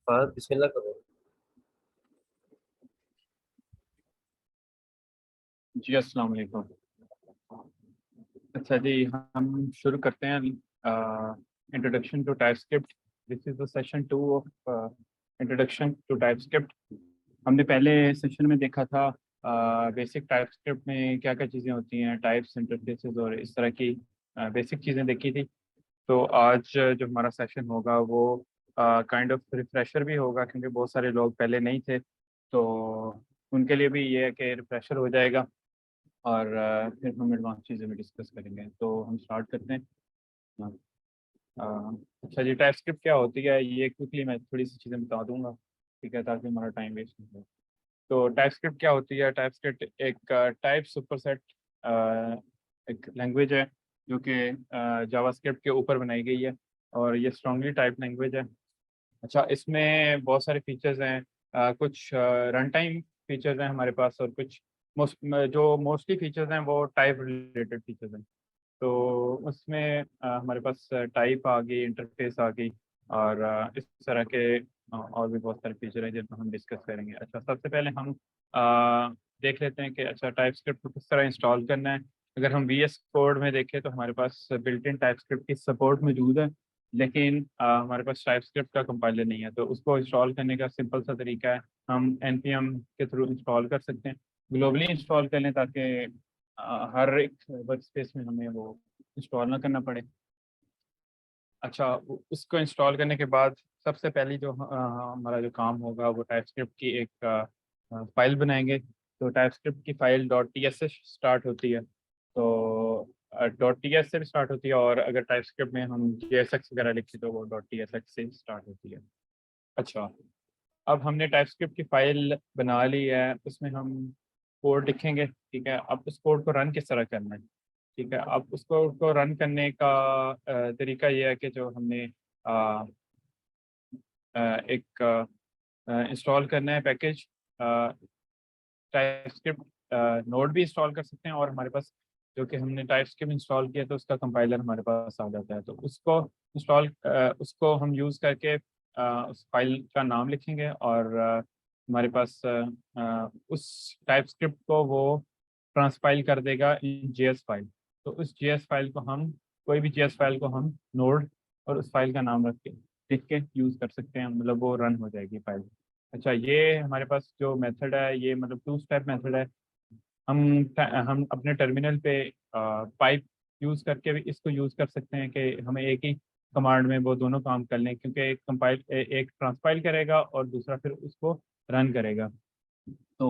हाँ बिस्मिल्लाह करो। जी अस्सलाम वालेकुम। अच्छा जी, हम शुरू करते हैं। Introduction to TypeScript. This is the session 2 of introduction to TypeScript. हमने पहले सेशन में देखा था बेसिक टाइपस्क्रिप्ट में क्या क्या चीज़ें होती हैं, टाइप्स, इंटरफेसेस और इस तरह की बेसिक चीज़ें देखी थी। तो आज जो हमारा सेशन होगा वो काइंड ऑफ रिफ्रेशर भी होगा, क्योंकि बहुत सारे लोग पहले नहीं थे, तो उनके लिए भी ये है कि रिफ्रेशर हो जाएगा। और फिर हम एडवांस चीज़ें में डिस्कस करेंगे। तो हम स्टार्ट करते हैं। हाँ, अच्छा जी, टाइपस्क्रिप्ट क्या होती है ये क्विकली मैं थोड़ी सी चीज़ें बता दूंगा, ठीक है, ताकि हमारा टाइम वेस्ट नहीं हो। तो टाइपस्क्रिप्ट क्या होती है? टाइपस्क्रिप्ट एक टाइप सुपरसेट एक लैंग्वेज है जो कि जावास्क्रिप्ट के ऊपर बनाई गई है, और ये स्ट्रांगली टाइप लैंग्वेज है। अच्छा, इसमें बहुत सारे फीचर्स हैं। कुछ रन टाइम फीचर्स हैं हमारे पास, और कुछ जो मोस्टली फीचर्स हैं वो टाइप रिलेटेड फीचर्स हैं। तो उसमें हमारे पास टाइप आ गई, इंटरफेस आ गई, और इस तरह के और भी बहुत सारे फीचर हैं जिनको हम डिस्कस करेंगे। अच्छा, सबसे पहले हम देख लेते हैं कि अच्छा टाइपस्क्रिप्ट को किस तरह इंस्टॉल करना है। अगर हम वी एस कोड में देखें तो हमारे पास बिल्ट इन टाइपस्क्रिप्ट की सपोर्ट मौजूद है, लेकिन हमारे पास टाइपस्क्रिप्ट का कंपाइलर नहीं है। तो उसको इंस्टॉल करने का सिंपल सा तरीका है, हम npm के थ्रू इंस्टॉल कर सकते हैं। ग्लोबली इंस्टॉल कर लें ताकि हर एक वर्क स्पेस में हमें वो इंस्टॉल ना करना पड़े। अच्छा, उसको इंस्टॉल करने के बाद सबसे पहली जो हमारा जो काम होगा वो टाइपस्क्रिप्ट की एक फाइल बनाएंगे। तो टाइपस्क्रिप्ट की फाइल .ts से स्टार्ट होती है। तो .ts से भी स्टार्ट होती है, और अगर टाइपस्क्रिप्ट में हम JSX वगैरह लिखते तो वो .tsx से स्टार्ट होती है। अच्छा, अब हमने टाइपस्क्रिप्ट की फाइल बना ली है, उसमें हम कोड लिखेंगे, ठीक है। अब उस कोड को रन किस तरह करना है, ठीक है। अब उस कोड को रन करने का तरीका ये है कि जो हमने अ, एक इंस्टॉल करना है पैकेज टाइपस्क्रिप्ट। नोड भी इंस्टॉल कर सकते हैं, और हमारे पास जो कि हमने टाइपस्क्रिप्ट इंस्टॉल किया तो उसका कंपाइलर हमारे पास आ जाता है। तो उसको उसको हम यूज़ करके उस फाइल का नाम लिखेंगे, और हमारे पास उस टाइपस्क्रिप्ट को वो ट्रांसपाइल कर देगा इन जेएस फाइल। तो उस जेएस फाइल को हम, कोई भी जेएस फाइल को हम नोड और उस फाइल का नाम रख के लिख के यूज़ कर सकते हैं, मतलब वो रन हो जाएगी फाइल। अच्छा, ये हमारे पास जो मेथड है ये मतलब टू स्टेप मेथड है। हम हम अपने टर्मिनल पे पाइप यूज़ करके भी इसको यूज़ कर सकते हैं कि हमें एक ही कमांड में वो दोनों काम कर लें, क्योंकि एक कंपाइल एक ट्रांसपाइल करेगा और दूसरा फिर उसको रन करेगा। तो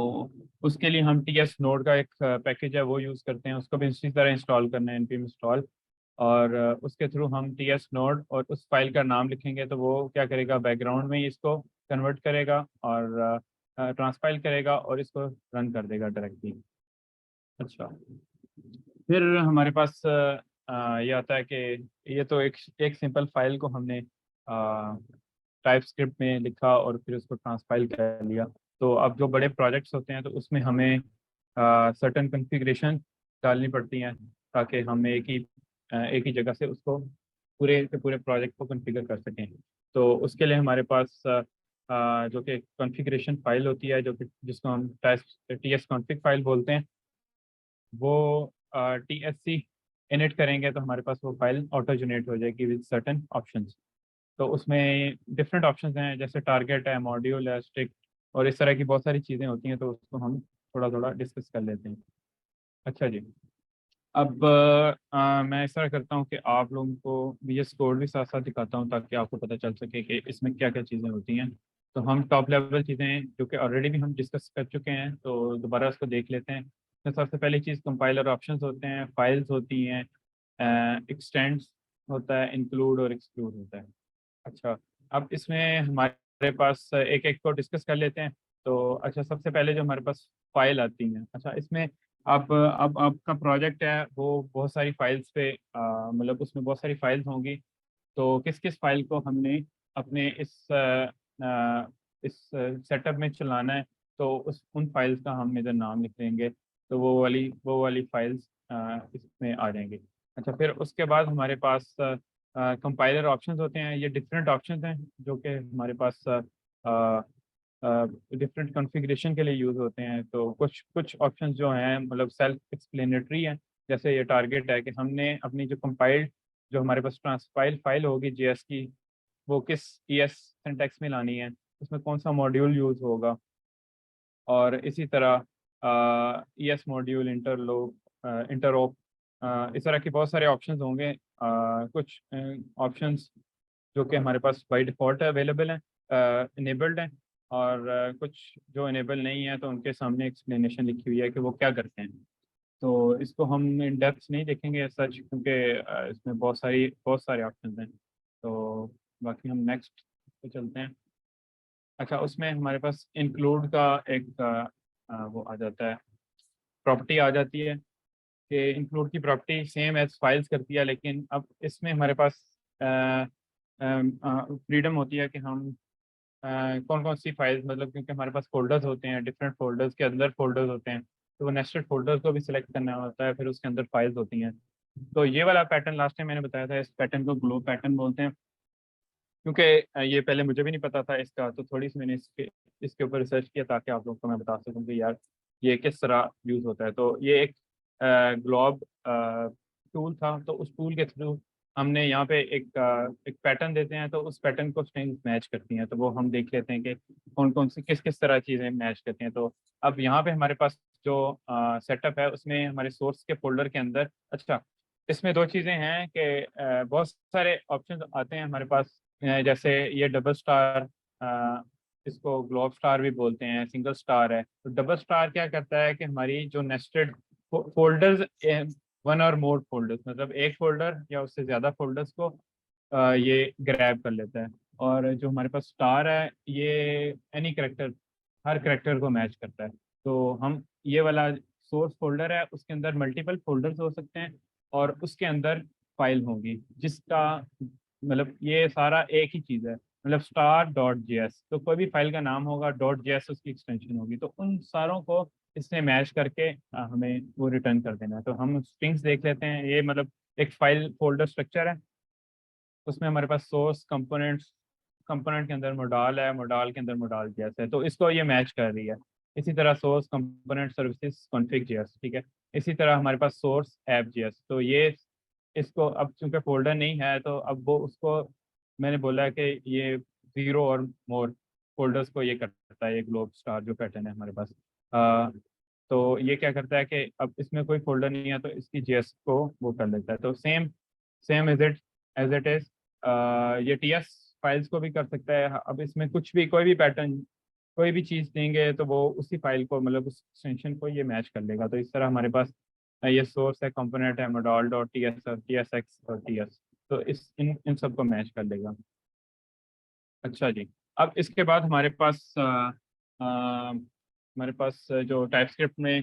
उसके लिए हम टी एस नोड का एक पैकेज है वो यूज़ करते हैं, उसको भी इसी तरह इंस्टॉल करना है npm इंस्टॉल। और उसके थ्रू हम टी एस नोड और उस फाइल का नाम लिखेंगे, तो वो क्या करेगा, बैकग्राउंड में ही इसको कन्वर्ट करेगा और ट्रांसपाइल करेगा और इसको रन कर देगा डायरेक्टली। अच्छा, फिर हमारे पास ये आता है कि ये तो एक सिंपल फाइल को हमने टाइप स्क्रिप्ट में लिखा और फिर उसको ट्रांसपाइल कर लिया। तो अब जो बड़े प्रोजेक्ट्स होते हैं तो उसमें हमें सर्टन कॉन्फ़िगरेशन डालनी पड़ती हैं, ताकि हम एक ही जगह से उसको पूरे के पूरे प्रोजेक्ट को कॉन्फ़िगर कर सकें। तो उसके लिए हमारे पास जो कि कॉन्फ़िगरेशन फाइल होती है, जो कि जिसको हम टी एस कॉन्फ़िग फाइल बोलते हैं, वो टी एस सी इनिट करेंगे तो हमारे पास वो फाइल ऑटो जनरेट हो जाएगी विद सर्टन ऑप्शंस। तो उसमें डिफरेंट ऑप्शंस हैं, जैसे टारगेट है, मॉड्यूल है, स्टिक, और इस तरह की बहुत सारी चीज़ें होती हैं। तो उसको हम थोड़ा थोड़ा डिस्कस कर लेते हैं। अच्छा जी, अब मैं इस तरह करता हूँ कि आप लोगों को VS कोड भी साथ साथ दिखाता हूँ, ताकि आपको पता चल सके कि इसमें क्या क्या चीज़ें होती हैं। तो हम टॉप लेवल चीज़ें जो कि ऑलरेडी भी हम डिस्कस कर चुके हैं, तो दोबारा उसको देख लेते हैं। तो सबसे पहली चीज़ कंपाइलर ऑप्शंस होते हैं, फाइल्स होती हैं, एक्सटेंड्स होता है, इंक्लूड और एक्सक्लूड होता है। अच्छा, अब इसमें हमारे पास एक एक को डिस्कस कर लेते हैं। तो अच्छा, सबसे पहले जो हमारे पास फाइल आती हैं, अच्छा इसमें अब आपका प्रोजेक्ट है वो बहुत सारी फाइल्स पे मतलब उसमें बहुत सारी फाइल्स होंगी। तो किस किस फाइल को हमने अपने इस सेटअप में चलाना है, तो उस उन फाइल्स का हम इधर नाम लिख देंगे। तो वो वाली फाइल्स इसमें आ जाएंगी। अच्छा, फिर उसके बाद हमारे पास कंपाइलर ऑप्शंस होते हैं। ये डिफरेंट ऑप्शंस हैं जो कि हमारे पास डिफरेंट कॉन्फ़िगरेशन के लिए यूज़ होते हैं। तो कुछ कुछ ऑप्शंस जो हैं मतलब सेल्फ एक्सप्लेनेटरी हैं, जैसे ये टारगेट है कि हमने अपनी जो कंपाइल्ड जो हमारे पास ट्रांसपाइल फाइल होगी जेएस की, वो किस ईएस सिंटैक्स में लानी है, उसमें कौन सा मॉड्यूल यूज़ होगा, और इसी तरह ईएस मॉड्यूल इंटरऑप, इस तरह के बहुत सारे ऑप्शंस होंगे। कुछ ऑप्शंस जो कि हमारे पास बाय डिफ़ॉल्ट अवेलेबल हैं, इनेबल्ड हैं, और कुछ जो इनेबल नहीं है तो उनके सामने एक्सप्लेनेशन लिखी हुई है कि वो क्या करते हैं। तो इसको हम इन डेप्थ नहीं देखेंगे सच, क्योंकि इसमें बहुत सारे ऑप्शन हैं। तो बाकी हम नेक्स्ट पे चलते हैं। अच्छा, उसमें हमारे पास इंक्लूड का एक वो आ जाता है, प्रॉपर्टी आ जाती है कि इंक्लूड की प्रॉपर्टी सेम एज फाइल्स करती है, लेकिन अब इसमें हमारे पास फ्रीडम होती है कि हम कौन कौन सी फाइल्स, मतलब क्योंकि हमारे पास फोल्डर्स होते हैं, डिफरेंट फोल्डर्स के अंदर फोल्डर्स होते हैं, तो वो नेस्टेड फोल्डर्स को भी सिलेक्ट करना होता है, फिर उसके अंदर फाइल्स होती हैं। तो ये वाला पैटर्न लास्ट टाइम मैंने बताया था, इस पैटर्न को ग्लोब पैटर्न बोलते हैं। क्योंकि ये पहले मुझे भी नहीं पता था इसका, तो थोड़ी सी मैंने इसके ऊपर रिसर्च किया ताकि आप लोगों को मैं बता सकूं कि यार ये किस तरह यूज़ होता है। तो ये एक ग्लोब टूल था, तो उस टूल के थ्रू हमने यहाँ पे एक पैटर्न देते हैं, तो उस पैटर्न को स्ट्रिंग्स मैच करती हैं। तो वो हम देख लेते हैं कि कौन कौन सी किस किस तरह चीज़ें मैच करती हैं। तो अब यहाँ पे हमारे पास जो सेटअप है उसमें हमारे सोर्स के फोल्डर के अंदर, अच्छा, इसमें दो चीज़ें हैं कि बहुत सारे ऑप्शन आते हैं हमारे पास, जैसे ये डबल स्टार, इसको ग्लोब स्टार भी बोलते हैं, सिंगल स्टार है। तो डबल स्टार क्या करता है कि हमारी जो नेस्टेड फोल्डर्स, वन और मोर फोल्डर्स, मतलब एक फोल्डर या उससे ज़्यादा फोल्डर्स को ये ग्रैब कर लेता है। और जो हमारे पास स्टार है ये एनी करेक्टर, हर करेक्टर को मैच करता है। तो हम ये वाला सोर्स फोल्डर है, उसके अंदर मल्टीपल फोल्डर्स हो सकते हैं और उसके अंदर फाइल होगी जिसका मतलब ये सारा एक ही चीज़ है, मतलब स्टार डॉट जेएस, तो कोई भी फाइल का नाम होगा, डॉट जेएस उसकी एक्सटेंशन होगी, तो उन सारों को इसने मैच करके हमें वो रिटर्न कर देना है। तो हम स्ट्रिंग्स देख लेते हैं, ये मतलब एक फाइल फोल्डर स्ट्रक्चर है, उसमें हमारे पास सोर्स कंपोनेंट्स, कंपोनेंट के अंदर मोडाल है, मोडाल के अंदर मोडाल जेएस है, तो इसको ये मैच कर रही है। इसी तरह source component services config JS, ठीक है। इसी तरह हमारे पास सोर्स ऐप जेएस, तो ये इसको अब चूंकि फोल्डर नहीं है तो अब वो उसको मैंने बोला है कि ये ज़ीरो और मोर फोल्डर्स को ये करता है, ये ग्लोब स्टार जो पैटर्न है हमारे पास। तो ये क्या करता है कि अब इसमें कोई फोल्डर नहीं है तो इसकी जेएस को वो कर लेता है। तो same same as it is ये टीएस फाइल्स को भी कर सकता है। अब इसमें कुछ भी कोई भी पैटर्न, कोई भी चीज़ देंगे तो वो उसी फाइल को, मतलब उस एक्सटेंशन को ये मैच कर लेगा। तो इस तरह हमारे पास ये सोर्स है, कंपोनेंट है, मॉडल डॉट टी एस और टी एस एक्स और टी एस, तो इस इन सबको मैच कर लेगा। अच्छा जी, अब इसके बाद हमारे पास जो टाइपस्क्रिप्ट में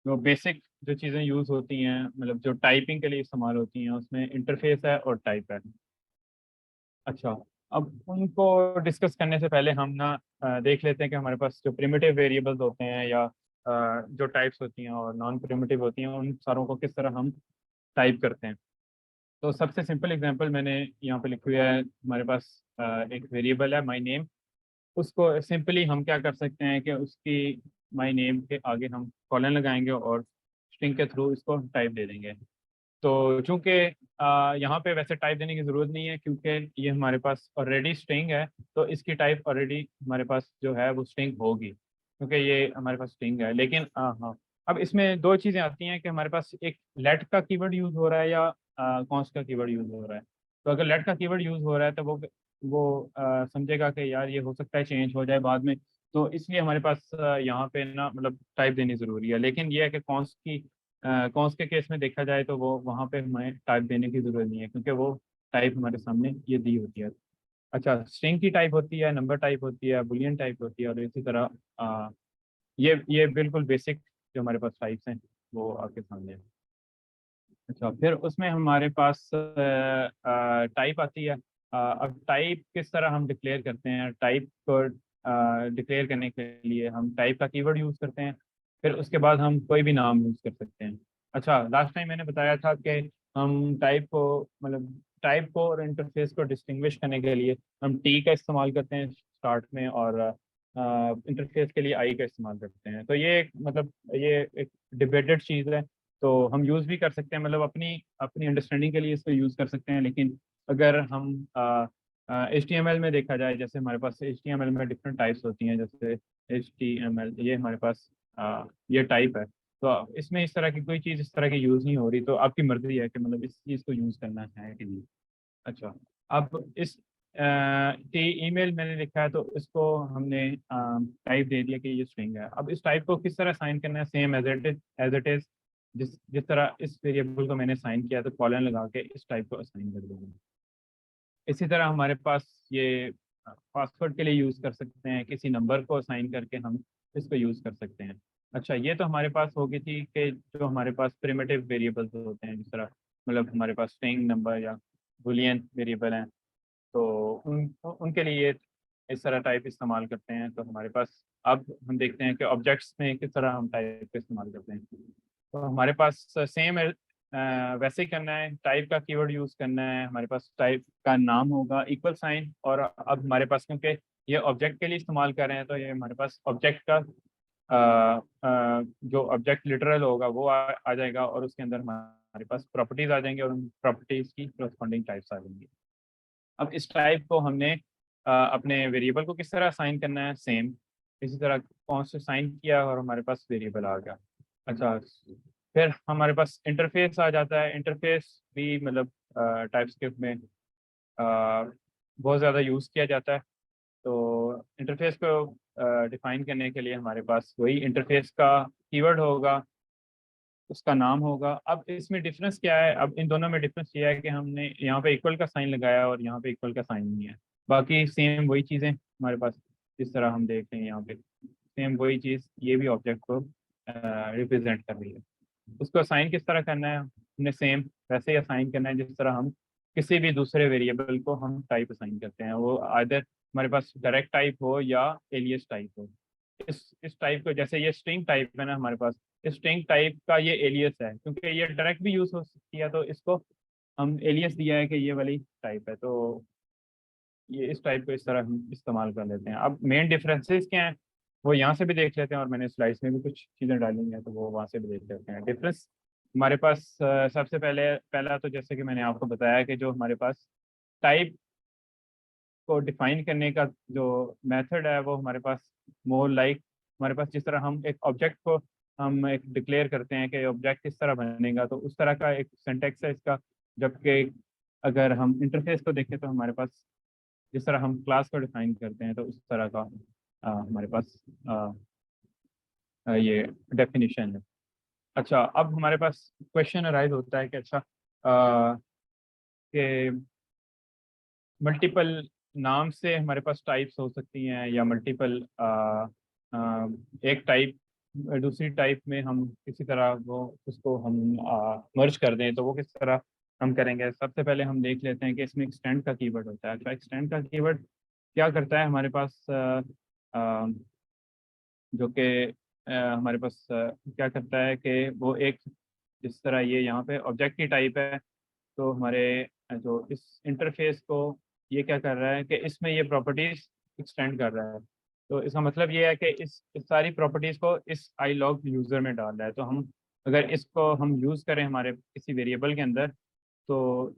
जो बेसिक जो चीज़ें यूज़ होती हैं, मतलब जो टाइपिंग के लिए इस्तेमाल होती हैं, उसमें इंटरफेस है और टाइप है। अच्छा, अब उनको डिस्कस करने से पहले हम ना देख लेते हैं कि हमारे पास जो प्रिमिटिव वेरिएबल्स होते हैं या जो टाइप्स होती हैं और नॉन प्रिमिटिव होती हैं, उन सारों को किस तरह हम टाइप करते हैं। तो सबसे सिंपल एग्जांपल मैंने यहाँ पे लिखी हुई है, हमारे पास एक वेरिएबल है माय नेम, उसको सिंपली हम क्या कर सकते हैं कि उसकी माय नेम के आगे हम कॉलन लगाएंगे और स्ट्रिंग के थ्रू इसको टाइप दे देंगे। तो चूंकि यहाँ पे वैसे टाइप देने की ज़रूरत नहीं है क्योंकि ये हमारे पास ऑलरेडी स्ट्रिंग है, तो इसकी टाइप ऑलरेडी हमारे पास जो है वो स्ट्रिंग होगी क्योंकि ये हमारे पास स्ट्रिंग है। लेकिन हाँ, अब इसमें दो चीज़ें आती हैं कि हमारे पास एक लेट का कीवर्ड यूज़ हो रहा है या कॉन्स्ट का कीवर्ड यूज़ हो रहा है। तो अगर लेट का कीवर्ड यूज़ हो रहा है तो वो समझेगा कि यार ये हो सकता है चेंज हो जाए बाद में, तो इसलिए हमारे पास यहाँ पे ना मतलब टाइप देनी ज़रूरी है। लेकिन ये है कि कॉन्स के केस में देखा जाए तो वो वहाँ पे हमें टाइप देने की ज़रूरत नहीं है क्योंकि वो टाइप हमारे सामने ये दी होती है। अच्छा, स्ट्रिंग की टाइप होती है, नंबर टाइप होती है, बुलियन टाइप होती है, और इसी तरह ये बिल्कुल बेसिक जो हमारे पास टाइप्स हैं वो आपके सामने है। अच्छा, फिर उसमें हमारे पास टाइप आती है। अब टाइप किस तरह हम डिक्लेयर करते हैं, टाइप को डिक्लेयर करने के लिए हम टाइप का कीवर्ड यूज़ करते हैं, फिर उसके बाद हम कोई भी नाम यूज़ कर सकते हैं। अच्छा, लास्ट टाइम मैंने बताया था कि हम टाइप को मतलब टाइप को और इंटरफेस को डिस्टिंग्विश करने के लिए हम टी का इस्तेमाल करते हैं स्टार्ट में, और इंटरफेस के लिए आई का इस्तेमाल करते हैं। तो ये मतलब ये एक डिबेटेड चीज़ है, तो हम यूज़ भी कर सकते हैं, मतलब अपनी अपनी अंडरस्टैंडिंग के लिए इसको यूज़ कर सकते हैं। लेकिन अगर हम HTML में देखा जाए, जैसे हमारे पास HTML में डिफरेंट टाइप्स होती हैं, जैसे HTML ये हमारे पास ये टाइप है। तो इसमें इस तरह की कोई चीज़ इस तरह की यूज़ नहीं हो रही, तो आपकी मर्जी है कि मतलब इस चीज़ को यूज़ करना है कि नहीं। अच्छा, अब इस ईमेल मैंने लिखा है, तो इसको हमने टाइप दे दिया कि ये स्ट्रिंग है। अब इस टाइप को किस तरह साइन करना है, सेम एज इट इज जिस जिस तरह इस वेरिएबल को मैंने साइन किया, तो कॉलन लगा के इस टाइप को असाइन कर दूंगा। इसी तरह हमारे पास ये पासवर्ड के लिए यूज़ कर सकते हैं, किसी नंबर को असाइन करके हम इसको यूज़ कर सकते हैं। अच्छा, ये तो हमारे पास हो गई थी कि जो हमारे पास प्रिमिटिव वेरिएबल्स होते हैं, जिस तरह मतलब हमारे पास स्ट्रिंग, नंबर या बुलियन वेरिएबल हैं, तो उनके लिए इस तरह टाइप इस्तेमाल करते हैं। तो हमारे पास अब हम देखते हैं कि ऑब्जेक्ट्स में किस तरह हम टाइप का इस्तेमाल करते हैं। तो हमारे पास सेम वैसे ही करना है, टाइप का कीवर्ड यूज़ करना है। हमारे पास टाइप का नाम होगा इक्वल साइन, और अब हमारे पास क्योंकि ये ऑब्जेक्ट के लिए इस्तेमाल कर रहे हैं, तो ये हमारे पास ऑब्जेक्ट का जो ऑब्जेक्ट लिटरल होगा वो आ जाएगा, और उसके अंदर हमारे पास प्रॉपर्टीज आ जाएंगे, और उन प्रॉपर्टीज की करस्पॉन्डिंग टाइप्स आ जाएंगी। अब इस टाइप को हमने अपने वेरिएबल को किस तरह साइन करना है, सेम इसी तरह कौन से साइन किया और हमारे पास वेरिएबल आ गया। अच्छा, फिर हमारे पास इंटरफेस आ जाता है। इंटरफेस भी मतलब टाइपस्क्रिप्ट में बहुत ज़्यादा यूज़ किया जाता है। तो इंटरफेस को डिफाइन करने के लिए हमारे पास वही इंटरफेस का कीवर्ड होगा, उसका नाम होगा। अब इसमें डिफरेंस क्या है, अब इन दोनों में डिफरेंस ये है कि हमने यहाँ पे इक्वल का साइन लगाया और यहाँ पे इक्वल का साइन नहीं है। बाकी सेम वही चीज़ें हमारे पास, जिस तरह हम देख रहे हैं यहाँ पे सेम वही चीज़ ये भी ऑब्जेक्ट को रिप्रेजेंट कर रही है। उसको असाइन किस तरह करना है, हमने सेम वैसे ही असाइन करना है जिस तरह हम किसी भी दूसरे वेरिएबल को हम टाइप असाइन करते हैं, वो आइदर हमारे पास डायरेक्ट टाइप हो या एलियस टाइप हो। इस टाइप को, जैसे ये स्ट्रिंग टाइप है ना हमारे पास, इस स्ट्रिंग टाइप का ये एलियस है, क्योंकि ये डायरेक्ट भी यूज हो सकती है, तो इसको हम एलियस दिया है कि ये वाली टाइप है, तो ये इस टाइप को इस तरह हम इस्तेमाल कर लेते हैं। अब मेन डिफरेंसेस क्या हैं वो यहाँ से भी देख लेते हैं, और मैंने स्लाइड्स में भी कुछ चीज़ें डाली हैं, तो वो वहाँ से भी देख लेते हैं। डिफरेंस हमारे पास सबसे पहला तो जैसे कि मैंने आपको बताया कि जो हमारे पास टाइप को डिफाइन करने का जो मेथड है वो हमारे पास मोर लाइक हमारे पास जिस तरह हम एक ऑब्जेक्ट को हम एक डिक्लेयर करते हैं कि ऑब्जेक्ट किस तरह बनेगा, तो उस तरह का एक सिंटेक्स है इसका। जबकि अगर हम इंटरफेस को देखें तो हमारे पास जिस तरह हम क्लास को डिफाइन करते हैं, तो उस तरह का हमारे पास ये डेफिनेशन है। अच्छा, अब हमारे पास क्वेश्चन अराइज होता है कि अच्छा कि मल्टीपल नाम से हमारे पास टाइप्स हो सकती हैं, या मल्टीपल एक टाइप दूसरी टाइप में हम किसी तरह वो उसको हम मर्ज कर दें, तो वो किस तरह हम करेंगे। सबसे पहले हम देख लेते हैं कि इसमें एक्सटेंड का कीवर्ड होता है। तो एक्सटेंड का कीवर्ड क्या करता है हमारे पास, जो कि हमारे पास क्या करता है कि वो एक जिस तरह ये यहाँ पे ऑब्जेक्ट की टाइप है, तो हमारे जो इस इंटरफेस को ये क्या कर रहा है कि इसमें ये प्रॉपर्टीज एक्सटेंड कर रहा है। तो इसका मतलब ये है कि इस सारी प्रॉपर्टीज को इस आई लॉग यूज़र में डाल रहा है। तो हम अगर इसको हम यूज़ करें हमारे किसी वेरिएबल के अंदर, तो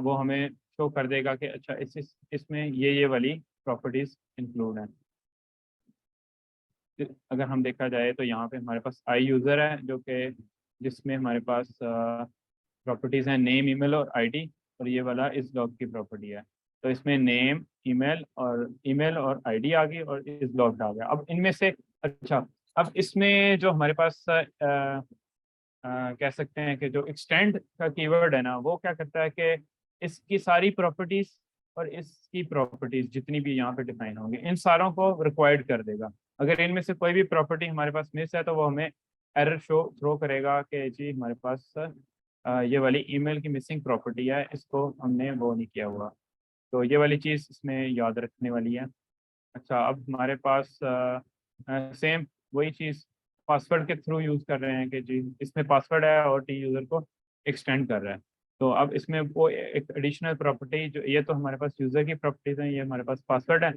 वो हमें शो कर देगा कि अच्छा इसमें ये वाली प्रॉपर्टीज इंक्लूड हैं। अगर हम देखा जाए तो यहाँ पे हमारे पास आई यूज़र है, जो कि जिसमें हमारे पास प्रॉपर्टीज़ हैं नेम, ईमेल और आईडी, और ये वाला इस लॉग की प्रॉपर्टी है। तो इसमें नेम, ईमेल और आईडी आ गई, और इस लॉग आ गया। अब इनमें से अच्छा, अब इसमें जो हमारे पास कह सकते हैं कि जो एक्सटेंड का कीवर्ड है ना, वो क्या करता है कि इसकी सारी प्रॉपर्टीज और इसकी प्रॉपर्टीज जितनी भी यहाँ पे डिफाइन होंगी, इन सारों को रिक्वायर्ड कर देगा। अगर इनमें से कोई भी प्रॉपर्टी हमारे पास मिस है, तो वो हमें एरर शो थ्रो करेगा कि जी हमारे पास ये वाली ईमेल की मिसिंग प्रॉपर्टी है, इसको हमने वो नहीं किया हुआ। तो ये वाली चीज़ इसमें याद रखने वाली है। अच्छा, अब हमारे पास सेम वही चीज़ पासवर्ड के थ्रू यूज़ कर रहे हैं कि जी इसमें पासवर्ड है और टी यूज़र को एक्सटेंड कर रहा है। तो अब इसमें वो एक एडिशनल प्रॉपर्टी, जो ये तो हमारे पास यूज़र की प्रॉपर्टीज हैं, ये हमारे पास पासवर्ड है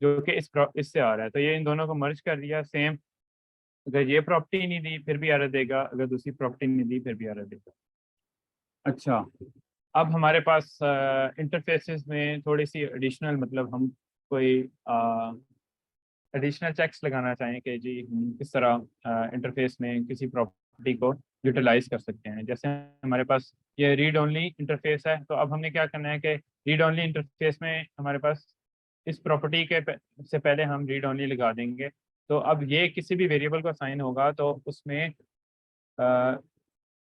जो कि इससे आ रहा है। तो ये इन दोनों को मर्ज कर दिया सेम। अगर ये प्रॉपर्टी नहीं दी फिर भी एरर देगा, अगर दूसरी प्रॉपर्टी नहीं दी फिर भी एरर देगा। अच्छा, अब हमारे पास इंटरफेसेस में थोड़ी सी एडिशनल, मतलब हम कोई एडिशनल चेक्स लगाना चाहें कि जी हम किस तरह इंटरफेस में किसी प्रॉपर्टी को यूटिलाइज कर सकते हैं। जैसे हमारे पास ये रीड ओनली इंटरफेस है, तो अब हमने क्या करना है कि रीड ओनली इंटरफेस में हमारे पास इस प्रॉपर्टी के से पहले हम रीड ओनली लगा देंगे। तो अब ये किसी भी वेरिएबल को असाइन होगा तो उसमें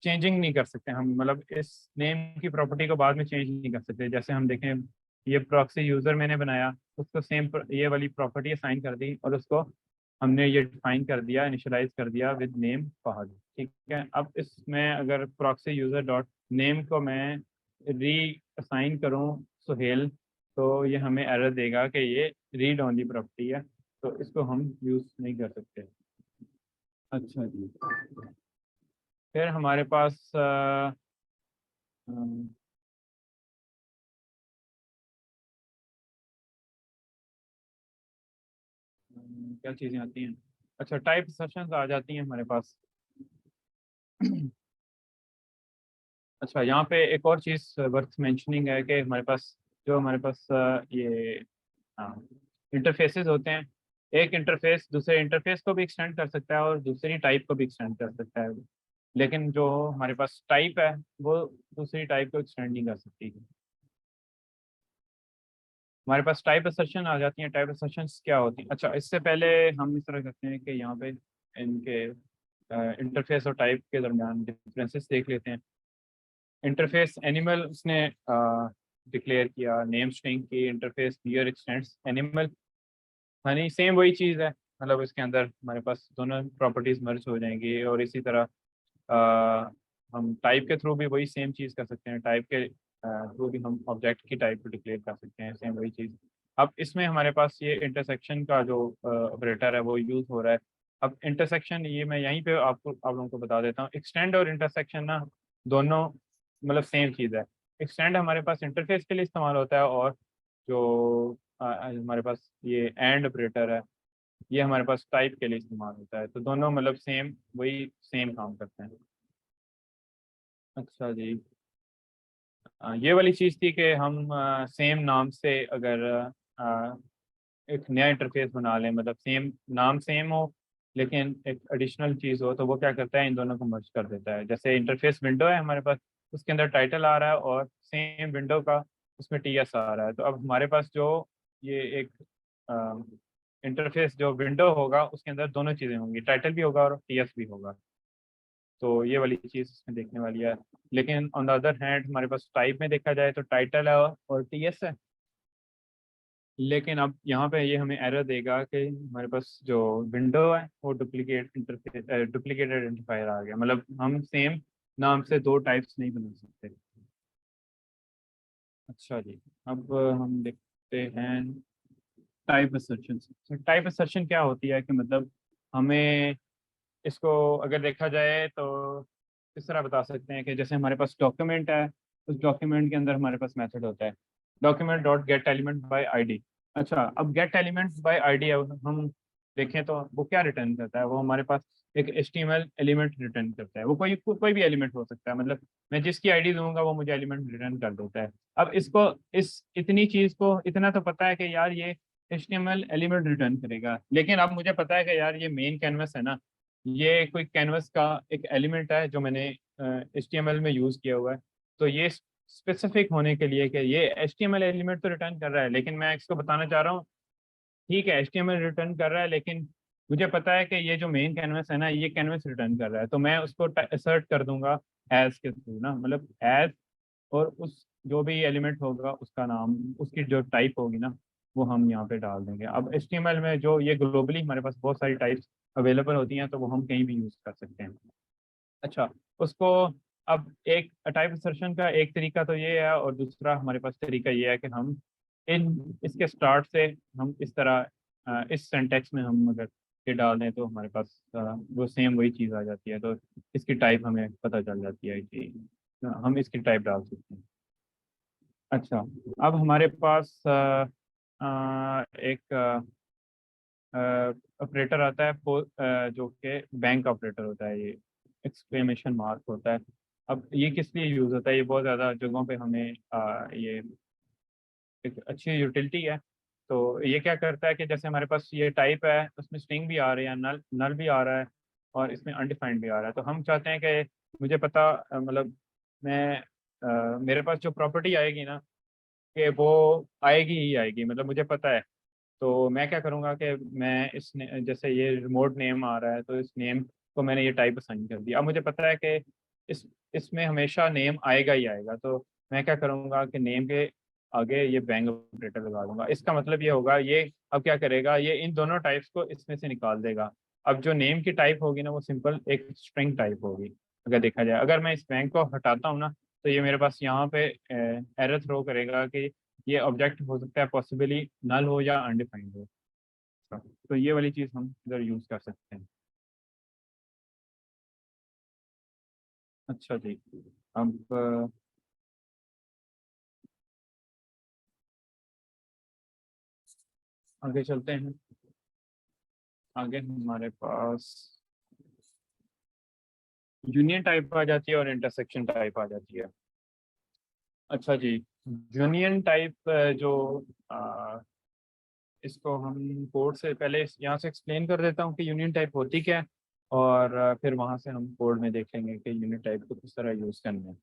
चेंजिंग नहीं कर सकते हम, मतलब इस नेम की प्रॉपर्टी को बाद में चेंज नहीं कर सकते। जैसे हम देखें, ये प्रॉक्सी यूज़र मैंने बनाया, उसको सेम ये वाली प्रॉपर्टी असाइन कर दी और उसको हमने ये डिफाइन कर दिया, इनिशियलाइज कर दिया विद नेम फहद। ठीक है, अब इसमें अगर प्रॉक्सी यूज़र डॉट नेम को मैं री असाइन करूँ सुहेल, तो ये हमें एरर देगा कि ये रीड ओनली प्रॉपर्टी है, तो इसको हम यूज़ नहीं कर सकते। अच्छा जी, फिर हमारे पास अम, क्या चीज़ें आती हैं। अच्छा, टाइप सेशंस आ जाती हैं हमारे पास। अच्छा, यहाँ पे एक और चीज़ वर्थ मेंशनिंग है कि हमारे पास जो हमारे पास ये इंटरफेसेस होते हैं, एक इंटरफेस दूसरे इंटरफेस को भी एक्सटेंड कर सकता है और दूसरी टाइप को भी एक्सटेंड कर सकता है, लेकिन जो हमारे पास टाइप है वो दूसरी टाइप को एक्सटेंड नहीं कर सकती। हमारे पास टाइप असर्शन आ जाती हैं। टाइप असर्शंस क्या होती हैं? अच्छा, इससे पहले हम इस तरह करते हैं कि यहाँ पे इनके इंटरफेस और टाइप के दरमियान डिफरेंसेस देख लेते हैं। इंटरफेस एनिमल उसने डिक्लेयर किया नेम स्ट्रिंग की, इंटरफेस बियर एक्सटेंड्स एनिमल, यानी सेम वही चीज़ है, मतलब इसके अंदर हमारे पास दोनों प्रॉपर्टीज मर्ज हो जाएंगी। और इसी तरह हम टाइप के थ्रू भी वही सेम चीज़ कर सकते हैं, टाइप के थ्रू भी हम ऑब्जेक्ट की टाइप को डिक्लेयर कर सकते हैं, सेम वही चीज़। अब इसमें हमारे पास ये इंटरसेक्शन का जो ऑपरेटर है वो यूज़ हो रहा है। अब इंटरसेक्शन ये मैं यहीं पे आपको आप लोगों को बता देता हूँ। एक्सटेंड और इंटरसेक्शन ना दोनों मतलब सेम चीज़ है। एक्सटेंड हमारे पास इंटरफेस के लिए इस्तेमाल होता है, और जो हमारे पास ये एंड ऑपरेटर है ये हमारे पास टाइप के लिए इस्तेमाल होता है। तो दोनों मतलब सेम वही सेम काम करते हैं। अच्छा जी, ये वाली चीज़ थी कि हम सेम नाम से अगर एक नया इंटरफेस बना लें, मतलब सेम नाम सेम हो लेकिन एक एडिशनल चीज़ हो, तो वो क्या करता है इन दोनों को मर्ज कर देता है। जैसे इंटरफेस विंडो है हमारे पास, उसके अंदर टाइटल आ रहा है और सेम विंडो का उसमें टीएस आ रहा है। तो अब हमारे पास जो ये एक इंटरफेस जो विंडो होगा उसके अंदर दोनों चीज़ें होंगी, टाइटल भी होगा और टीएस भी होगा। तो ये वाली चीज़ इसमें देखने वाली है। लेकिन ऑन द अदर हैंड हमारे पास टाइप में देखा जाए तो टाइटल है और टीएस है। लेकिन अब यहाँ पे ये हमें एरर देगा कि हमारे पास जो विंडो है वो डुप्लीकेट इंटरफेस डुप्लीकेट आइडेंटिफायर आ गया, मतलब हम सेम नाम से दो टाइप्स नहीं बना सकते। अच्छा जी, अब हम देखते हैं टाइप असर्शन। टाइप असर्शन क्या होती है कि मतलब हमें इसको अगर देखा जाए तो इस तरह बता सकते हैं कि जैसे हमारे पास डॉक्यूमेंट है, उस डॉक्यूमेंट के अंदर हमारे पास मेथड होता है document dot gate element by ID. अच्छा, अब गेट एलिमेंट बाय आईडी हम देखें तो वो क्या रिटर्न करता है, वो हमारे पास एक HTML एलिमेंट रिटर्न करता है। वो कोई भी एलिमेंट हो सकता है, मतलब मैं जिसकी आईडी दूंगा वो मुझे एलिमेंट रिटर्न कर देता है। अब इसको इस इतनी चीज को इतना तो पता है कि यार ये HTML एलिमेंट रिटर्न करेगा, लेकिन अब मुझे पता है कि यार ये मेन कैनवस है ना, ये कोई कैनवस का एक एलिमेंट है जो मैंने HTML में यूज़ किया हुआ है। तो ये स्पेसिफिक होने के लिए कि ये HTML एलिमेंट तो रिटर्न कर रहा है, लेकिन मैं इसको बताना चाह रहा हूँ ठीक है HTML रिटर्न कर रहा है, लेकिन मुझे पता है कि ये जो मेन कैनवस है ना ये कैनवस रिटर्न कर रहा है, तो मैं उसको असर्ट कर दूंगा एज के थ्रू ना, मतलब एज, और उस जो भी एलिमेंट होगा उसका नाम उसकी जो टाइप होगी ना वो हम यहाँ पे डाल देंगे। अब HTML में जो ये ग्लोबली हमारे पास बहुत सारी टाइप्स अवेलेबल होती हैं तो वो हम कहीं भी यूज़ कर सकते हैं। अच्छा, उसको अब एक टाइप इंसर्शन का एक तरीका तो ये है, और दूसरा हमारे पास तरीका ये है कि हम इन इसके स्टार्ट से हम इस तरह इस सेंटेक्स में हम अगर ये डाल दें तो हमारे पास वो सेम वही चीज़ आ जाती है, तो इसकी टाइप हमें पता चल जाती है कि हम इसकी टाइप डाल सकते हैं। अच्छा, अब हमारे पास एक ऑपरेटर आता है जो कि बैंक ऑपरेटर होता है, ये एक्सक्लेमेशन मार्क होता है। अब ये किस लिए यूज़ होता है, ये बहुत ज़्यादा जगहों पे हमें ये एक अच्छी यूटिलिटी है। तो ये क्या करता है कि जैसे हमारे पास ये टाइप है, उसमें स्ट्रिंग भी आ रही है, नल नल भी आ रहा है, और इसमें अनडिफाइंड भी आ रहा है। तो हम चाहते हैं कि मुझे पता मतलब मैं मेरे पास जो प्रॉपर्टी आएगी ना, कि वो आएगी ही आएगी, मतलब मुझे पता है। तो मैं क्या करूँगा कि मैं जैसे ये रिमोट नेम आ रहा है, तो इस नेम को मैंने ये टाइप असाइन कर दिया। अब मुझे पता है कि इस इसमें हमेशा नेम आएगा ही आएगा। तो मैं क्या करूँगा कि नेम के आगे ये बैंक ऑपरेटर लगा दूंगा। इसका मतलब ये होगा, ये अब क्या करेगा, ये इन दोनों टाइप्स को इसमें से निकाल देगा। अब जो नेम की टाइप होगी ना, वो सिंपल एक स्ट्रिंग टाइप होगी। अगर देखा जाए, अगर मैं इस बैंक को हटाता हूँ ना, तो ये मेरे पास यहाँ पे एरर थ्रो करेगा कि ये ऑब्जेक्ट हो सकता है पॉसिबली नल हो या अनडिफाइंड हो। तो ये वाली चीज़ हम इधर यूज़ कर सकते हैं। अच्छा जी, अब आगे चलते हैं। आगे हमारे पास यूनियन टाइप आ जाती है और इंटरसेक्शन टाइप आ जाती है। अच्छा जी, यूनियन टाइप जो अ, इसको हम कोड से पहले यहाँ से एक्सप्लेन कर देता हूँ कि यूनियन टाइप होती क्या है, और फिर वहाँ से हम कोड में देखेंगे कि यूनियन टाइप को किस तरह यूज़ करना है।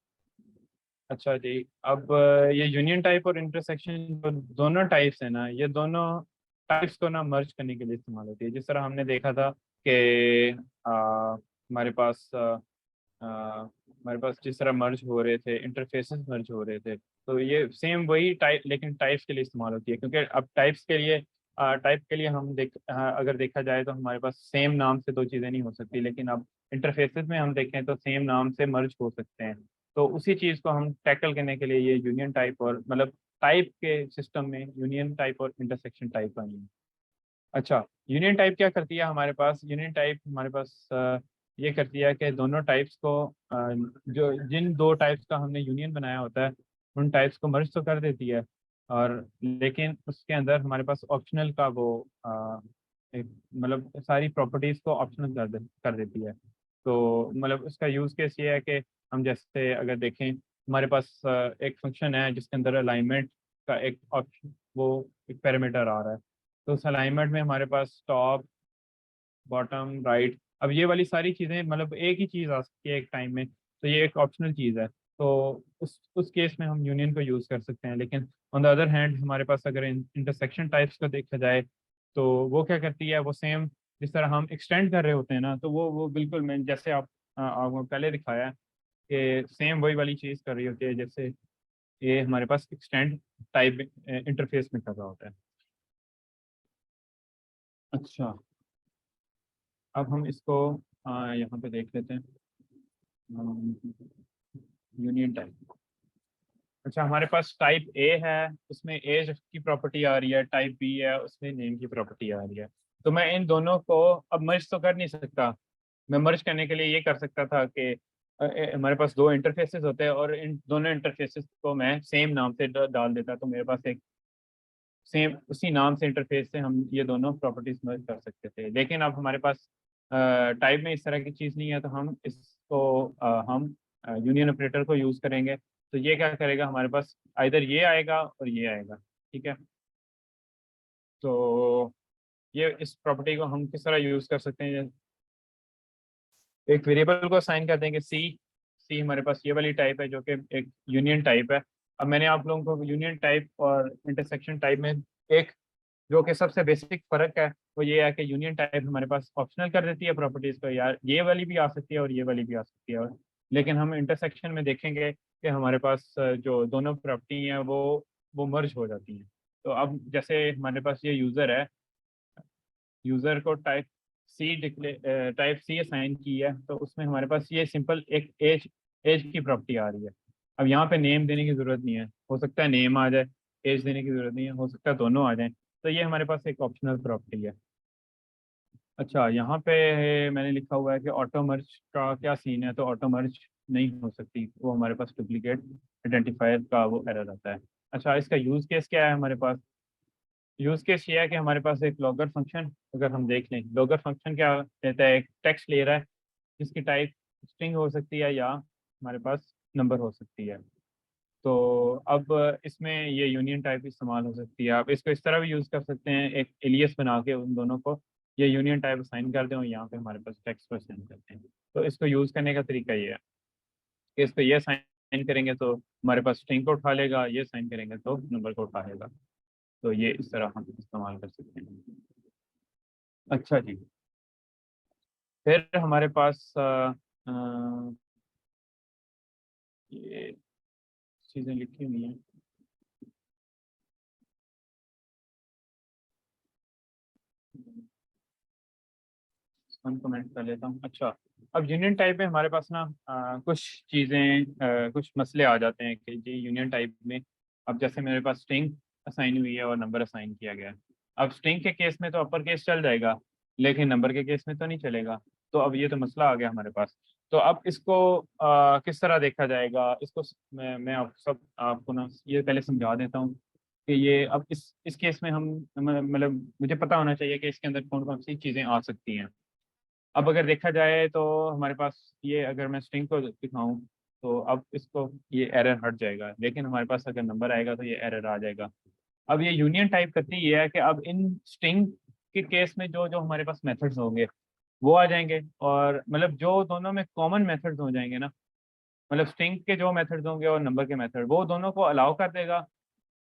अच्छा जी, अब ये यूनियन टाइप और इंटरसेक्शन जो दोनों टाइप्स है ना, ये दोनों टाइप्स को ना मर्ज करने के लिए इस्तेमाल होती है। जिस तरह हमने देखा था कि हमारे पास हमारे पास जिस तरह मर्ज हो रहे थे, इंटरफेसेस मर्ज हो रहे थे, तो ये सेम वही टाइप लेकिन टाइप्स के लिए इस्तेमाल होती है। क्योंकि अब टाइप के लिए हम अगर देखा जाए तो हमारे पास सेम नाम से दो चीज़ें नहीं हो सकती, लेकिन अब इंटरफेसेस में हम देखें तो सेम नाम से मर्ज हो सकते हैं। तो उसी चीज़ को हम टैकल करने के लिए ये यूनियन टाइप और मतलब टाइप के सिस्टम में यूनियन टाइप और इंटरसेक्शन टाइप बनी है। अच्छा, यूनियन टाइप क्या करती है हमारे पास, यूनियन टाइप हमारे पास ये करती है कि दोनों टाइप्स को जो जिन दो टाइप्स का हमने यूनियन बनाया होता है, उन टाइप्स को मर्ज तो कर देती है, और लेकिन उसके अंदर हमारे पास ऑप्शनल का वो एक मतलब सारी प्रॉपर्टीज़ को ऑप्शनल कर देती है। तो मतलब उसका यूज़ केस ये है कि हम जैसे अगर देखें, हमारे पास एक फंक्शन है जिसके अंदर अलाइनमेंट का एक ऑप्शन वो एक पैरामीटर आ रहा है। तो उस अलाइनमेंट में हमारे पास टॉप, बॉटम, राइट, अब ये वाली सारी चीज़ें मतलब एक ही चीज़ आ सकती है एक टाइम में, तो ये एक ऑप्शनल चीज़ है। तो उस केस में हम यूनियन को यूज़ कर सकते हैं। लेकिन ऑन द अदर हैंड हमारे पास अगर इंटरसेक्शन टाइप्स को देखा जाए, तो वो क्या करती है, वो सेम जिस तरह हम एक्सटेंड कर रहे होते हैं ना, तो वो बिल्कुल मैं जैसे आपको पहले दिखाया है कि सेम वही वाली चीज़ कर रही होती है, जैसे ये हमारे पास एक्सटेंड टाइप इंटरफेस में कर रहा होता है। अच्छा, अब हम इसको यहाँ पे देख लेते हैं, यूनियन टाइप। अच्छा, हमारे पास टाइप ए है, उसमें एज की प्रॉपर्टी आ रही है, टाइप बी है, उसमें नेम की प्रॉपर्टी आ रही है। तो मैं इन दोनों को अब मर्ज तो कर नहीं सकता। मैं मर्ज करने के लिए ये कर सकता था कि हमारे पास दो इंटरफेसेस होते हैं, और इन दोनों इंटरफेसेस को मैं सेम नाम से डाल देता, तो मेरे पास एक सेम उसी नाम से इंटरफेस से हम ये दोनों प्रॉपर्टीज मर्ज कर सकते थे। लेकिन अब हमारे पास टाइप में इस तरह की चीज़ नहीं है, तो हम इसको हम यूनियन ऑपरेटर को यूज़ करेंगे। तो ये क्या करेगा, हमारे पास इधर ये आएगा और ये आएगा। ठीक है, तो ये इस प्रॉपर्टी को हम किस तरह यूज़ कर सकते हैं, एक वेरिएबल को असाइन कर देंगे सी। सी हमारे पास ये वाली टाइप है जो कि एक यूनियन टाइप है। अब मैंने आप लोगों को यूनियन टाइप और इंटरसेक्शन टाइप में एक जो कि सबसे बेसिक फ़र्क है, वो ये है कि यूनियन टाइप हमारे पास ऑप्शनल कर देती है प्रॉपर्टीज़ को, यार ये वाली भी आ सकती है और ये वाली भी आ सकती है। लेकिन हम इंटरसेक्शन में देखेंगे कि हमारे पास जो दोनों प्रॉपर्टी हैं वो मर्ज हो जाती हैं। तो अब जैसे हमारे पास ये यूज़र है, यूज़र को टाइप सी असाइन की है, तो उसमें हमारे पास ये सिंपल एक एज एज की प्रॉपर्टी आ रही है। अब यहाँ पे नेम देने की ज़रूरत नहीं है, हो सकता है नेम आ जाए, एज देने की ज़रूरत नहीं है, हो सकता है दोनों आ जाएं। तो ये हमारे पास एक ऑप्शनल प्रॉपर्टी है। अच्छा, यहाँ पे मैंने लिखा हुआ है कि ऑटो मर्ज का क्या सीन है, तो ऑटो मर्ज नहीं हो सकती, वो हमारे पास डुप्लीकेट आइडेंटिफायर का वो एरर आता है। अच्छा, इसका यूज़ केस क्या है हमारे पास? यूज़ केस ये है कि हमारे पास एक लॉगर फंक्शन, अगर हम देख लें लॉगर फंक्शन क्या कहता है, एक टेक्स्ट ले रहा है जिसकी टाइप स्ट्रिंग हो सकती है या हमारे पास नंबर हो सकती है। तो अब इसमें ये यूनियन टाइप इस्तेमाल हो सकती है। आप इसको इस तरह भी यूज़ कर सकते हैं, एक एलियस बना के उन दोनों को ये यूनियन टाइप असाइन कर दें और यहाँ पे हमारे पास टेक्स्ट को असाइन करते हैं। तो इसको यूज़ करने का तरीका ये है कि इस पे ये साइन करेंगे तो हमारे पास स्ट्रिंग को उठा लेगा, ये साइन करेंगे तो नंबर को उठा लेगा। तो ये इस तरह हम इस्तेमाल कर सकते हैं। अच्छा जी, फिर हमारे पास ये चीज़ें लिखी हुई हैं। हम कमेंट कर लेता हूँ। अच्छा, अब यूनियन टाइप में हमारे पास ना कुछ चीज़ें कुछ मसले आ जाते हैं कि जी यूनियन टाइप में अब जैसे मेरे पास स्ट्रिंग असाइन हुई है और नंबर असाइन किया गया है। अब स्ट्रिंग के केस में तो अपर केस चल जाएगा, लेकिन नंबर के केस में तो नहीं चलेगा। तो अब ये तो मसला आ गया हमारे पास। तो अब इसको किस तरह देखा जाएगा, इसको मैं आप सब आपको ना ये पहले समझा देता हूँ कि ये अब इस केस में हम मतलब मुझे पता होना चाहिए कि इसके अंदर कौन कौन सी चीज़ें आ सकती हैं। अब अगर देखा जाए तो हमारे पास ये अगर मैं स्ट्रिंग को दिखाऊं तो अब इसको ये एरर हट जाएगा, लेकिन हमारे पास अगर नंबर आएगा तो ये एरर आ जाएगा। अब ये यूनियन टाइप करती ये है कि अब इन स्ट्रिंग के केस में जो जो हमारे पास मेथड्स होंगे वो आ जाएंगे, और मतलब जो दोनों में कॉमन मेथड्स हो जाएंगे ना, मतलब स्ट्रिंग के जो मेथड्स होंगे और नंबर के मेथड वो दोनों को अलाउ कर देगा।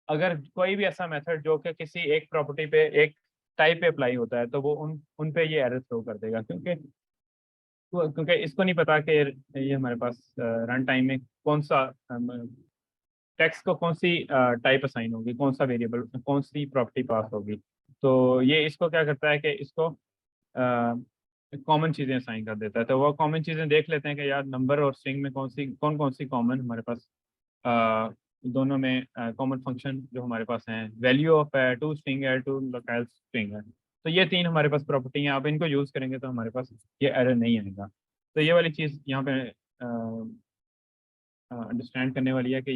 अगर कोई भी ऐसा मेथड जो कि किसी एक प्रॉपर्टी पे एक टाइप पे अप्लाई होता है तो वो उन पे ये एरर थ्रो कर देगा, क्योंकि इसको नहीं पता कि ये हमारे पास रन टाइम में कौन सा टेक्स्ट को कौन सी टाइप असाइन होगी, कौन सा वेरिएबल कौन सी प्रॉपर्टी पास होगी। तो ये इसको क्या करता है कि इसको कॉमन चीज़ें असाइन कर देता है। तो वो कॉमन चीज़ें देख लेते हैं कि यार नंबर और स्ट्रिंग में कौन कौन सी कॉमन हमारे पास दोनों में कॉमन फंक्शन जो हमारे पास हैं, वैल्यू ऑफ है, टू स्ट्रिंग है, टू लोकल स्ट्रिंग है। तो ये तीन हमारे पास प्रॉपर्टी हैं, आप इनको यूज़ करेंगे तो हमारे पास ये एरर नहीं आएगा। तो ये वाली चीज़ यहाँ पे अंडरस्टैंड करने वाली है कि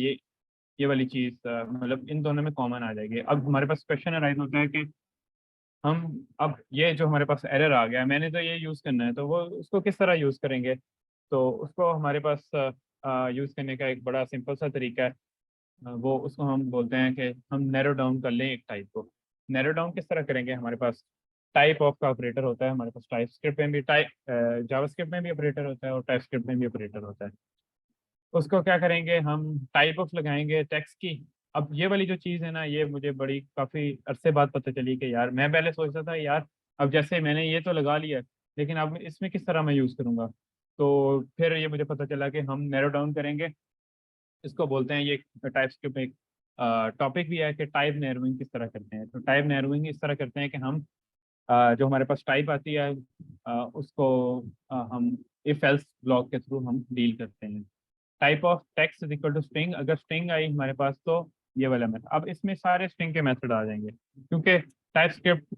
ये वाली चीज़ मतलब इन दोनों में कॉमन आ जाएगी। अब हमारे पास क्वेश्चन अराइज होता है कि हम अब ये जो हमारे पास एरर आ गया है, मैंने तो ये यूज़ करना है, तो वो उसको किस तरह यूज़ करेंगे? तो उसको हमारे पास यूज़ करने का एक बड़ा सिंपल सा तरीका है। वो उसको हम बोलते हैं कि हम नैरो डाउन कर लें एक टाइप को। नैरो डाउन किस तरह करेंगे? हमारे पास टाइप ऑफ का ऑपरेटर होता है, हमारे पास टाइप स्क्रिप्ट में भी जावास्क्रिप्ट में भी ऑपरेटर होता है और टाइप स्क्रिप्ट में भी ऑपरेटर होता है। उसको क्या करेंगे, हम टाइप ऑफ लगाएंगे टेक्स्ट की। अब ये वाली जो चीज़ है ना, ये मुझे बड़ी काफ़ी अरसे बाद पता चली कि यार मैं पहले सोचता था यार अब जैसे मैंने ये तो लगा लिया, लेकिन अब इसमें किस तरह मैं यूज़ करूँगा। तो फिर ये मुझे पता चला कि हम नैरो डाउन करेंगे। इसको बोलते हैं, ये टाइप के एक टॉपिक भी है कि टाइप नैरोइंग किस तरह करते हैं। तो टाइप नैरोइंग इस तरह करते हैं कि हम जो हमारे पास टाइप आती है उसको हम इफ एल्स ब्लॉक के थ्रू हम डील करते हैं। Type of text is equal to string, अगर स्ट्रिंग आई हमारे पास तो ये वाला मेथड। अब इसमें सारे स्ट्रिंग के मेथड आ जाएंगे, क्योंकि टाइप स्क्रिप्ट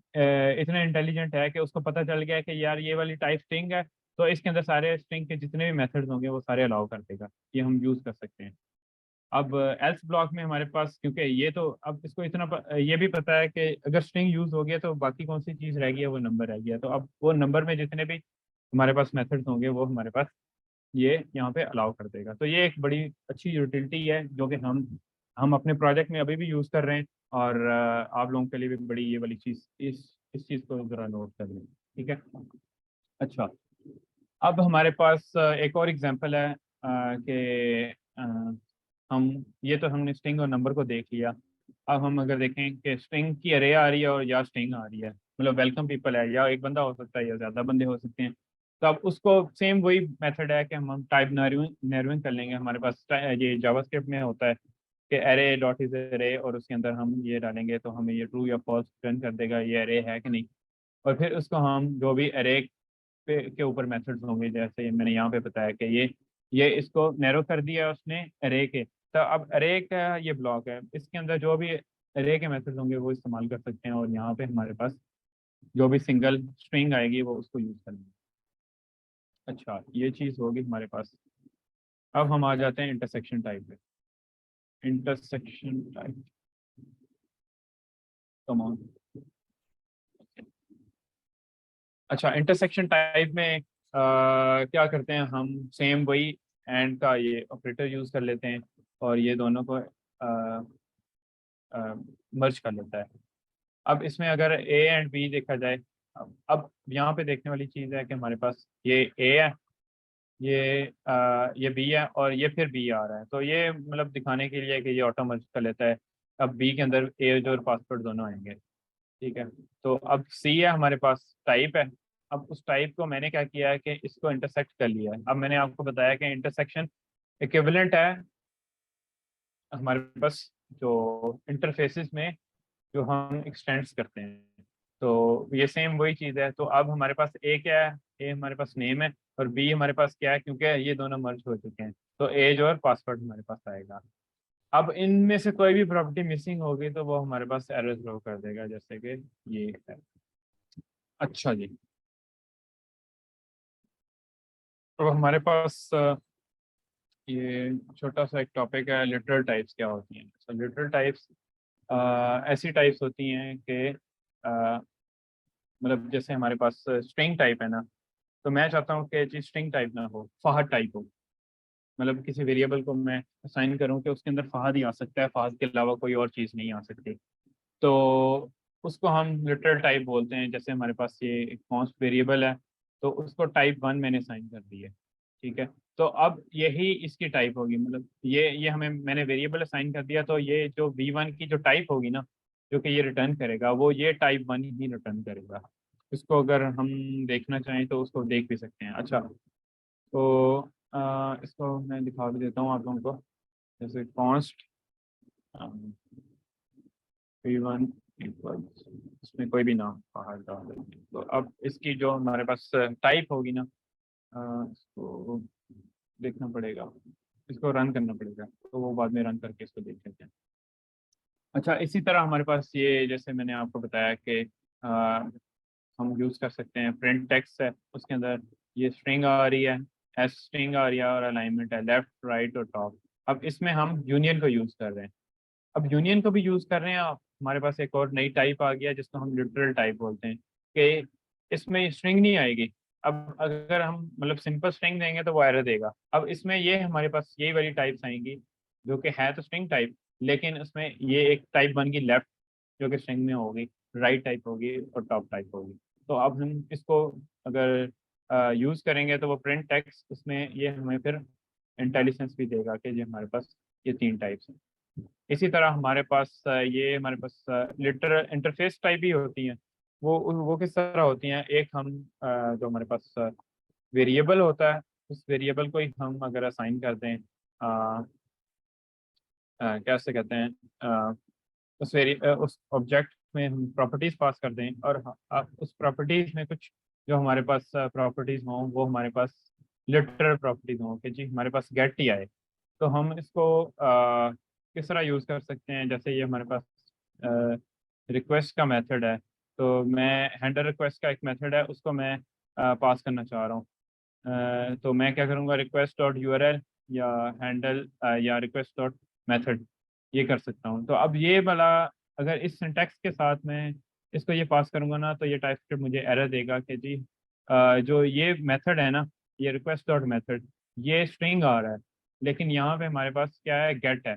इतना इंटेलिजेंट है कि उसको पता चल गया है कि यार ये वाली टाइप स्ट्रिंग है, तो इसके अंदर सारे स्ट्रिंग के जितने भी मेथड्स होंगे वो सारे अलाउ कर देगा, ये हम यूज़ कर सकते हैं। अब एल्स ब्लॉक में हमारे पास, क्योंकि ये तो अब इसको ये भी पता है कि अगर स्ट्रिंग यूज़ हो गया तो बाकी कौन सी चीज़ रह गई है, वो नंबर रह गया। तो अब वो नंबर में जितने भी हमारे पास मेथड्स होंगे वो हमारे पास ये यहाँ पे अलाउ कर देगा। तो ये एक बड़ी अच्छी यूटिलिटी है जो कि हम अपने प्रोजेक्ट में अभी भी यूज़ कर रहे हैं, और आप लोगों के लिए भी बड़ी ये वाली चीज़ इस चीज़ को ज़रा नोट कर लें। ठीक है। अच्छा, अब हमारे पास एक और एग्जांपल है कि हम ये तो हमने स्ट्रिंग और नंबर को देख लिया। अब हम अगर देखें कि स्ट्रिंग की अरे आ रही है और या स्ट्रिंग आ रही है, मतलब वेलकम पीपल है, या एक बंदा हो सकता है या ज़्यादा बंदे हो सकते हैं। तो अब उसको सेम वही मेथड है कि हम टाइप नैरोइंग कर लेंगे। हमारे पास ये जावास्क्रिप्ट में होता है कि अरे डॉट इज अरे, और उसके अंदर हम ये डालेंगे तो हमें ये ट्रू या फॉल्स रिटर्न कर देगा, ये अरे है कि नहीं। और फिर उसको हम जो भी अरे पे के ऊपर मेथड्स होंगे, जैसे मैंने यहाँ पे बताया कि ये इसको नैरो कर दिया उसने अरे के। तो अब अरे का ये ब्लॉक है, इसके अंदर जो भी अरे के मेथड्स होंगे वो इस्तेमाल कर सकते हैं, और यहाँ पे हमारे पास जो भी सिंगल स्ट्रिंग आएगी वो उसको यूज़ करेंगे। अच्छा, ये चीज़ होगी हमारे पास। अब हम आ जाते हैं इंटरसेक्शन टाइप पे। Intersection type, come on. अच्छा, इंटरसेक्शन टाइप में क्या करते हैं हम, सेम वही एंड का ये ऑपरेटर यूज कर लेते हैं और ये दोनों को मर्ज कर लेता है। अब इसमें अगर ए एंड बी देखा जाए, अब यहाँ पे देखने वाली चीज़ है कि हमारे पास ये ए है, ये बी है और ये फिर बी आ रहा है, तो ये मतलब दिखाने के लिए कि ये ऑटो मर्ज कर लेता है। अब बी के अंदर एज और पासवर्ड दोनों आएंगे, ठीक है। तो अब सी है हमारे पास, टाइप है। अब उस टाइप को मैंने क्या किया है कि इसको इंटरसेक्ट कर लिया है। अब मैंने आपको बताया कि इंटरसेक्शन इक्विवेलेंट है हमारे पास जो इंटरफेसेस में जो हम एक्सटेंड्स करते हैं, तो ये सेम वही चीज़ है। तो अब हमारे पास ए क्या है, ए हमारे पास नेम है और बी हमारे पास क्या है, क्योंकि ये दोनों मर्ज हो चुके हैं तो एज और पासवर्ड हमारे पास आएगा। अब इनमें से कोई भी प्रॉपर्टी मिसिंग होगी तो वो हमारे पास एरर थ्रो कर देगा, जैसे कि ये है। अच्छा जी, तो हमारे पास ये छोटा सा एक टॉपिक है, लिटरल टाइप्स क्या होती हैं। तो लिटरल टाइप्स ऐसी टाइप्स होती हैं कि मतलब जैसे हमारे पास स्ट्रिंग टाइप है ना, तो मैं चाहता हूँ कि जी स्ट्रिंग टाइप ना हो, फहद टाइप हो। मतलब किसी वेरिएबल को मैं असाइन करूँ कि उसके अंदर फहद ही आ सकता है, फहद के अलावा कोई और चीज़ नहीं आ सकती, तो उसको हम लिटरल टाइप बोलते हैं। जैसे हमारे पास ये एक कॉन्स्ट वेरिएबल है, तो उसको टाइप 1 मैंने असाइन कर दी है, ठीक है। तो अब यही इसकी टाइप होगी, मतलब ये हमें मैंने वेरिएबल असाइन कर दिया, तो ये जो v1 की जो टाइप होगी ना, जो कि ये रिटर्न करेगा, वो ये टाइप 1 ही रिटर्न करेगा। इसको अगर हम देखना चाहें तो उसको देख भी सकते हैं। अच्छा, तो इसको मैं दिखा भी देता हूँ आप लोगों को। जैसे कॉन्स्ट v1 इक्वल्स, इसमें कोई भी नाम बाहर डाल देंगे, तो अब इसकी जो हमारे पास टाइप होगी ना, इसको देखना पड़ेगा, इसको रन करना पड़ेगा, तो वो बाद में रन करके इसको देख लेते हैं। अच्छा, इसी तरह हमारे पास ये जैसे मैंने आपको बताया कि हम यूज़ कर सकते हैं प्रिंट टेक्स्ट है, उसके अंदर ये स्ट्रिंग आ रही है, एस स्ट्रिंग आ रही है और अलाइनमेंट है लेफ्ट राइट और टॉप। अब इसमें हम यूनियन को यूज़ कर रहे हैं। अब यूनियन को भी यूज़ कर रहे हैं, अब हमारे पास एक और नई टाइप आ गया जिसको हम लिटरल टाइप बोलते हैं, कि इसमें स्ट्रिंग नहीं आएगी। अब अगर हम मतलब सिंपल स्ट्रिंग देंगे तो वो एरर देगा। अब इसमें ये हमारे पास यही वाली टाइप्स आएंगी जो कि है तो स्ट्रिंग टाइप, लेकिन उसमें ये एक टाइप बन गई लेफ्ट, जो कि स्ट्रिंग में होगी, राइट टाइप होगी और टॉप टाइप होगी। तो अब हम इसको अगर यूज़ करेंगे तो वो प्रिंट टेक्स्ट उसमें ये हमें फिर इंटेलिजेंस भी देगा कि जो हमारे पास ये 3 टाइप्स हैं। इसी तरह हमारे पास ये हमारे पास लिटरल इंटरफेस टाइप भी होती हैं। वो किस तरह होती हैं, एक हम जो हमारे पास वेरिएबल होता है, उस वेरिएबल को ही हम अगर असाइन कर दें, कैसे कहते हैं, उस ऑब्जेक्ट में हम प्रॉपर्टीज पास कर दें और उस प्रॉपर्टीज में कुछ जो हमारे पास प्रॉपर्टीज हों वो हमारे पास लिटरल प्रॉपर्टीज हों कि जी हमारे पास गेट ही आए, तो हम इसको किस तरह यूज़ कर सकते हैं। जैसे ये हमारे पास रिक्वेस्ट का मेथड है, तो मैं हैंडल रिक्वेस्ट का एक मेथड है, उसको मैं पास करना चाह रहा हूँ। तो मैं क्या करूँगा, रिक्वेस्ट डॉट यूआरएल या हैंडल या रिक्वेस्ट डॉट मेथड, ये कर सकता हूँ। तो अब ये वाला अगर इस सिंटैक्स के साथ मैं इसको ये पास करूँगा ना, तो ये टाइपस्क्रिप्ट मुझे एरर देगा कि जी जो ये मेथड है ना, ये रिक्वेस्ट डॉट मेथड, ये स्ट्रिंग आ रहा है, लेकिन यहाँ पे हमारे पास क्या है, गेट है।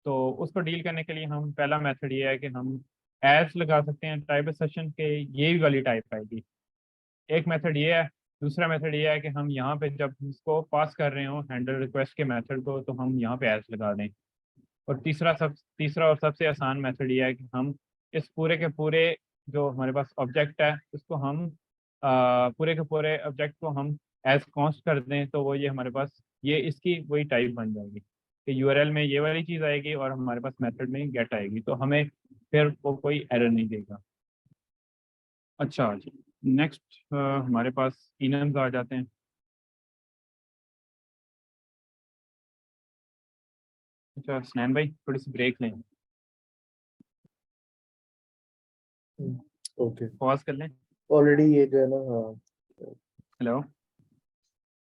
तो उसको डील करने के लिए हम पहला मेथड ये है कि हम एज लगा सकते हैं टाइप सेशन के, ये वाली टाइप आएगी। एक मेथड ये है। दूसरा मेथड ये है कि हम यहाँ पे जब इसको पास कर रहे हो हैंडल रिक्वेस्ट के मेथड को, तो हम यहाँ पे एज लगा दें। और तीसरा और सबसे आसान मेथड ये है कि हम इस पूरे के पूरे जो हमारे पास ऑब्जेक्ट है उसको हम पूरे के पूरे ऑब्जेक्ट को हम एज कॉन्स्ट कर दें, तो वो ये हमारे पास ये इसकी वही टाइप बन जाएगी कि यूआरएल में ये वाली चीज़ आएगी और हमारे पास मेथड में गेट आएगी, तो हमें फिर वो कोई एरर नहीं देगा। अच्छा जी, नेक्स्ट हमारे पास इनम्स आ जाते हैं। अच्छा स्नैन भाई, थोड़ी सी ब्रेक लें, ओके, पॉज कर लें। ऑलरेडी ये जो है ना, हाँ, हेलो,